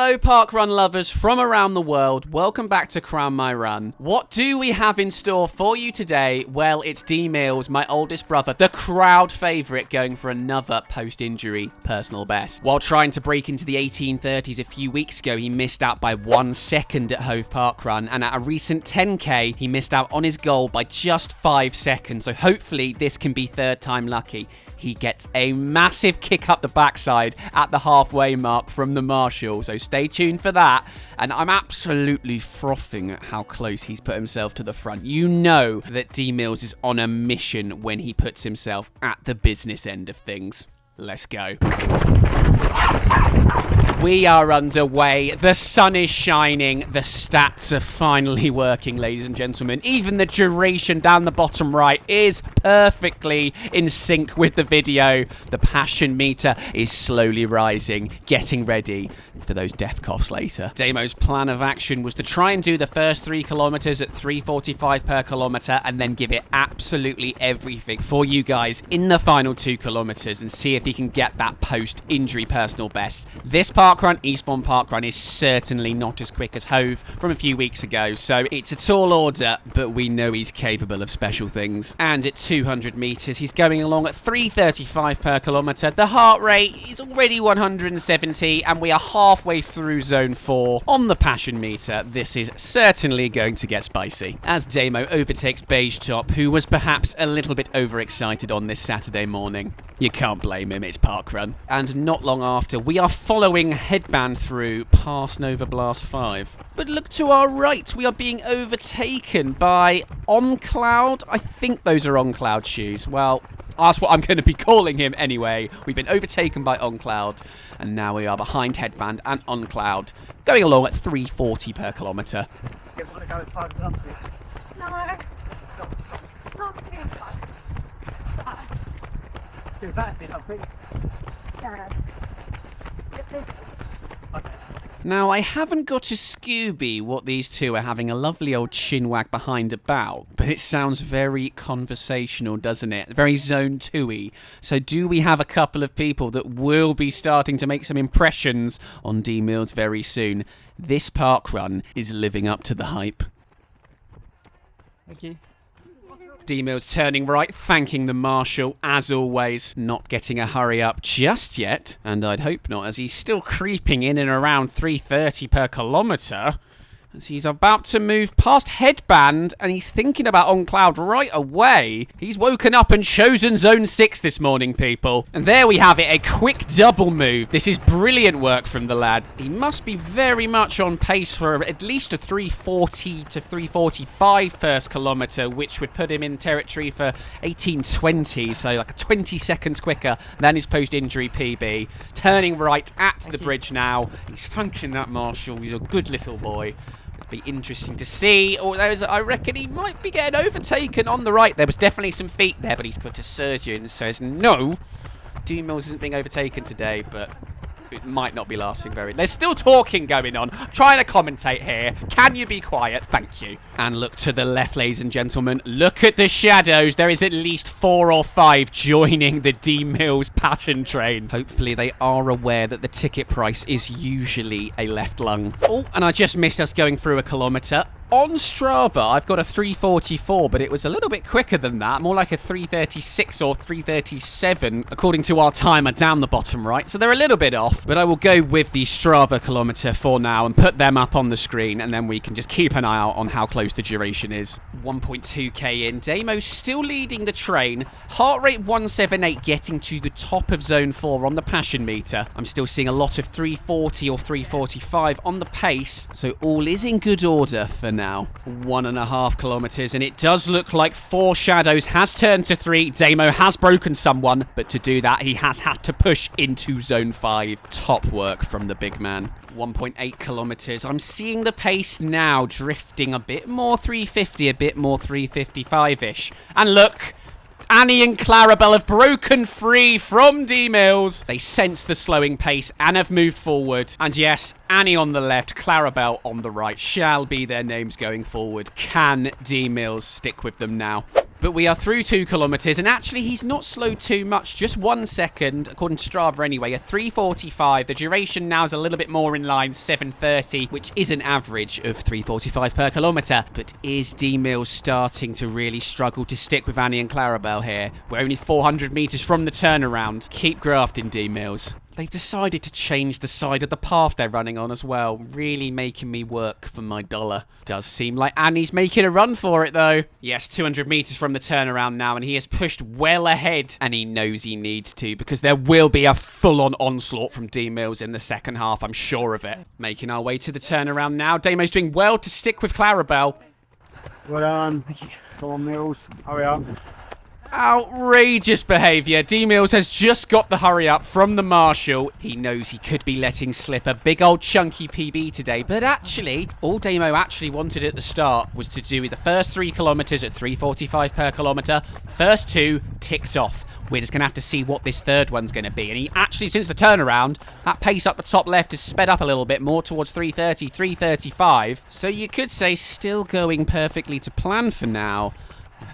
Hello parkrun lovers from around the world, welcome back to Crown My Run. What do we have in store for you today? Well, it's D Mills, my oldest brother, the crowd favourite, going for another post-injury personal best. While trying to break into the 1830s a few weeks ago, he missed out by 1 second at Hove Parkrun, and at a recent 10k, he missed out on his goal by just 5 seconds, so hopefully this can be third time lucky. He gets a massive kick up the backside at the halfway mark from the marshal, so stay tuned for that. And I'm absolutely frothing at how close he's put himself to the front. You know that D Mills is on a mission when he puts himself at the business end of things. Let's go. We are underway. The sun is shining. The stats are finally working, ladies and gentlemen. Even the duration down the bottom right is perfectly in sync with the video. The passion meter is slowly rising, getting ready for those death coughs later. Damo's plan of action was to try and do the first 3 kilometers at 3:45 per kilometer and then give it absolutely everything for you guys in the final 2 kilometers and see if he can get that post-injury personal best. This parkrun, Eastbourne Parkrun, is certainly not as quick as Hove from a few weeks ago, so it's a tall order, but we know he's capable of special things. And at 200 meters, he's going along at 3:35 per kilometer. The heart rate is already 170, and we are halfway through zone 4 on the passion meter. This is certainly going to get spicy. As Damo overtakes Beige Top, who was perhaps a little bit overexcited on this Saturday morning. You can't blame him, it's parkrun. And not long after, we are following Headband through past Nova Blast 5. But look to our right, we are being overtaken by On Cloud. I think those are On Cloud shoes. Well, that's what I'm going to be calling him anyway. We've been overtaken by On Cloud, and now we are behind Headband and On Cloud, going along at 3:40 per kilometre. You want to go as far as up to? No. Not too far. Do that, I think. Yeah. Okay. Now, I haven't got a Scooby what these two are having a lovely old chinwag behind about, but it sounds very conversational, doesn't it? Very Zone 2-y. So do we have a couple of people that will be starting to make some impressions on D Mills very soon? This parkrun is living up to the hype. Thank you. D Mills turning right, thanking the marshal, as always, not getting a hurry up just yet, and I'd hope not, as he's still creeping in and around 3:30 per kilometre, as he's about to move past Headband, and he's thinking about On Cloud right away. He's woken up and chosen Zone 6 this morning, people. And there we have it, a quick double move. This is brilliant work from the lad. He must be very much on pace for at least a 3:40 to 3:45 first kilometre, which would put him in territory for 18:20, so like 20 seconds quicker than his post-injury PB. Turning right at the bridge now. He's thanking that marshal. He's a good little boy. Be interesting to see. Although I reckon he might be getting overtaken on the right. There was definitely some feet there, but he's put a surgeon and says no. D Mills isn't being overtaken today, but it might not be lasting very. There's still talking going on. I'm trying to commentate here. Can you be quiet? Thank you. And look to the left, ladies and gentlemen. Look at the shadows. There is at least 4 or 5 joining the D Mills passion train. Hopefully they are aware that the ticket price is usually a left lung. Oh, and I just missed us going through a kilometre. On Strava, I've got a 3:44, but it was a little bit quicker than that, more like a 3:36 or 3:37, according to our timer down the bottom right. So they're a little bit off, but I will go with the Strava kilometre for now and put them up on the screen, and then we can just keep an eye out on how close the duration is. 1.2k in. Damo's still leading the train. Heart rate 178, getting to the top of Zone 4 on the passion meter. I'm still seeing a lot of 3:40 or 3:45 on the pace, so all is in good order for now. 1.5 kilometres, and it does look like 4 shadows has turned to 3. Damo has broken someone, but to do that, he has had to push into Zone 5. Top work from the big man. 1.8 kilometres. I'm seeing the pace now drifting a bit more 350, a bit more 355-ish. And look, Annie and Clarabelle have broken free from D Mills. They sense the slowing pace and have moved forward. And yes, Annie on the left, Clarabelle on the right shall be their names going forward. Can D Mills stick with them now? But we are through 2 kilometres, and actually he's not slowed too much, just 1 second, according to Strava anyway, a 3:45. The duration now is a little bit more in line, 7:30, which is an average of 3:45 per kilometre. But is D Mills starting to really struggle to stick with Annie and Clarabelle here? We're only 400 metres from the turnaround. Keep grafting, D Mills. They've decided to change the side of the path they're running on as well, really making me work for my dollar. Does seem like Annie's making a run for it though. Yes, 200 metres from the turnaround now, and he has pushed well ahead, and he knows he needs to, because there will be a full-on onslaught from D Mills in the second half, I'm sure of it. Making our way to the turnaround now. Damo's doing well to stick with Clarabelle. Well done. Come on, Mills. Hurry up. Outrageous behaviour. D Mills has just got the hurry up from the marshal. He knows he could be letting slip a big old chunky PB today, but actually, all Damo actually wanted at the start was to do with the first 3 kilometres at 3:45 per kilometre. First 2 ticked off. We're just going to have to see what this third one's going to be. And he actually, since the turnaround, that pace up the top left has sped up a little bit more towards 3:30, 3:35. So you could say still going perfectly to plan for now.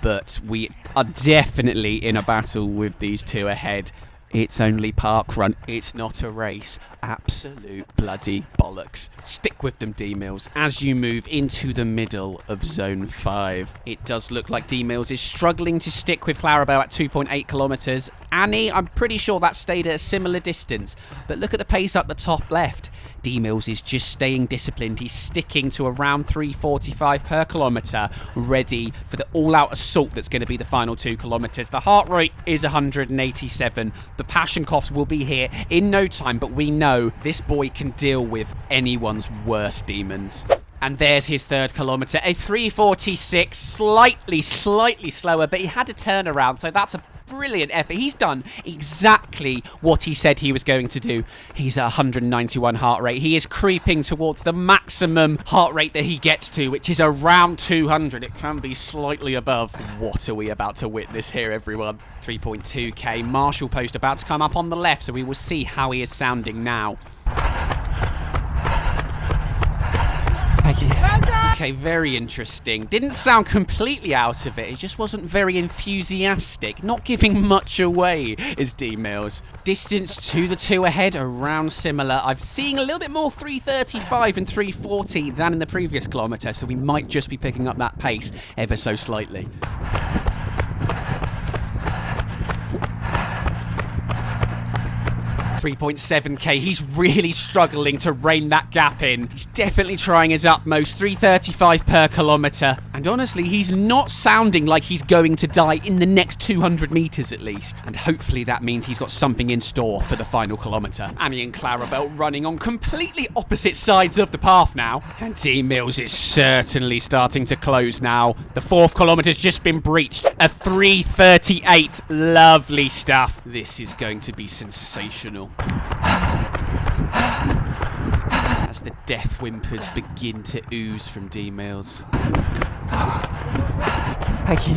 But we are definitely in a battle with these 2 ahead. It's only parkrun. It's not a race. Absolute bloody bollocks. Stick with them, D Mills, as you move into the middle of Zone 5. It does look like D Mills is struggling to stick with Clarabelle at 2.8 kilometres. Annie, I'm pretty sure that stayed at a similar distance. But look at the pace up the top left. D Mills is just staying disciplined. He's sticking to around 3:45 per kilometre, ready for the all-out assault that's going to be the final 2 kilometres. The heart rate is 187. The passion coughs will be here in no time, but we know this boy can deal with anyone's worst demons. And there's his 3rd kilometre, a 3:46, slightly slower, but he had a turnaround, so that's a brilliant effort. He's done exactly what he said he was going to do. He's at 191 heart rate. He is creeping towards the maximum heart rate that he gets to, which is around 200. It can be slightly above. What are we about to witness here, everyone? 3.2k. Marshal post about to come up on the left, so we will see how he is sounding now. Thank you. Okay, very interesting. Didn't sound completely out of it. He just wasn't very enthusiastic. Not giving much away is D Mills. Distance to the 2 ahead, around similar. I've seen a little bit more 3:35 and 3:40 than in the previous kilometre, so we might just be picking up that pace ever so slightly. 3.7k. He's really struggling to rein that gap in. He's definitely trying his utmost. 3:35 per kilometre. And honestly, he's not sounding like he's going to die in the next 200 metres at least. And hopefully that means he's got something in store for the final kilometre. Annie and Clarabelle running on completely opposite sides of the path now. And D Mills is certainly starting to close now. The 4th kilometre's just been breached. A 3:38. Lovely stuff. This is going to be sensational. As the death whimpers begin to ooze from D Mills. Thank you.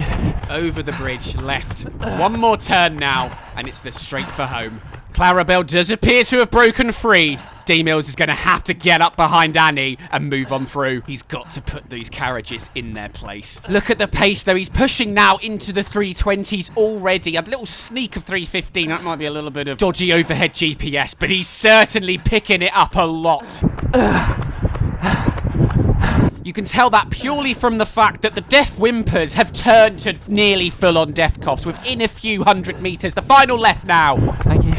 Over the bridge, left. One more turn now, and it's the straight for home. Clarabelle does appear to have broken free. D Mills is going to have to get up behind Annie and move on through. He's got to put these carriages in their place. Look at the pace, though. He's pushing now into the 320s already. A little sneak of 315. That might be a little bit of dodgy overhead GPS, but he's certainly picking it up a lot. You can tell that purely from the fact that the death whimpers have turned to nearly full-on death coughs within a few hundred metres. The final left now. Thank you.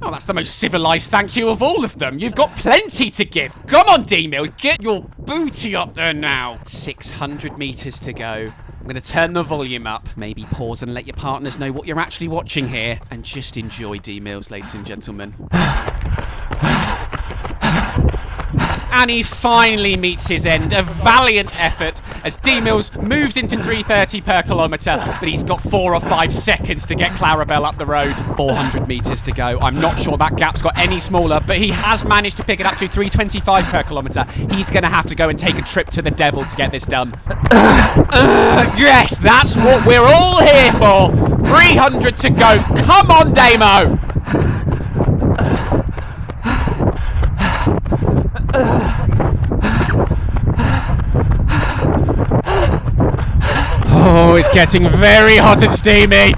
Oh, that's the most civilised thank you of all of them. You've got plenty to give. Come on, D Mills, get your booty up there now. 600 metres to go. I'm going to turn the volume up. Maybe pause and let your partners know what you're actually watching here. And just enjoy D Mills, ladies and gentlemen. Annie finally meets his end. A valiant effort as D Mills moves into 3:30 per kilometre, but he's got 4 or 5 seconds to get Clarabelle up the road. 400 metres to go. I'm not sure that gap's got any smaller, but he has managed to pick it up to 3:25 per kilometre. He's going to have to go and take a trip to the devil to get this done. Yes, that's what we're all here for. 300 to go. Come on, Damo. Oh, his It's getting very hot and steamy.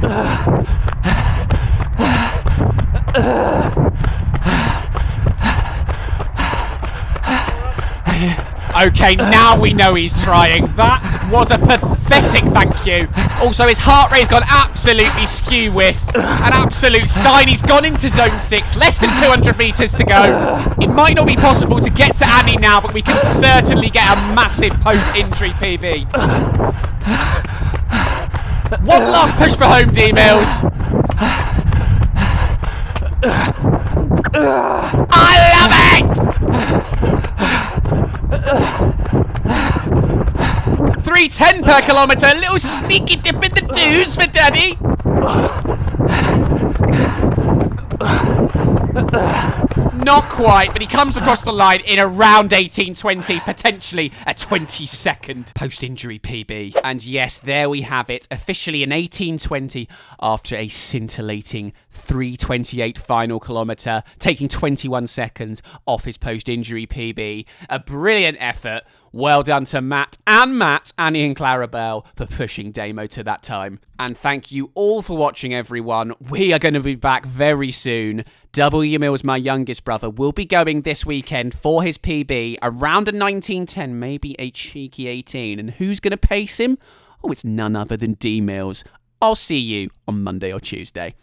Okay, now we know he's trying. That was a pathetic thank you. Also, his heart rate's gone absolutely skew with an absolute sign. He's gone into zone 6, less than 200 metres to go. It might not be possible to get to Annie now, but we can certainly get a massive post-injury PB. One last push for home, D-Mills. I love it! 3:10 per kilometre, a little sneaky dip in the twos for Daddy. Not quite, but he comes across the line in around 18:20, potentially a 20-second post-injury PB. And yes, there we have it, officially an 18:20 after a scintillating 3:28 final kilometre, taking 21 seconds off his post-injury PB. A brilliant effort. Well done to Matt, Annie and Clarabelle for pushing Damo to that time. And thank you all for watching, everyone. We are going to be back very soon. W. Mills, my youngest brother, will be going this weekend for his PB around a 19:10, maybe a cheeky 18. And who's going to pace him? Oh, it's none other than D. Mills. I'll see you on Monday or Tuesday.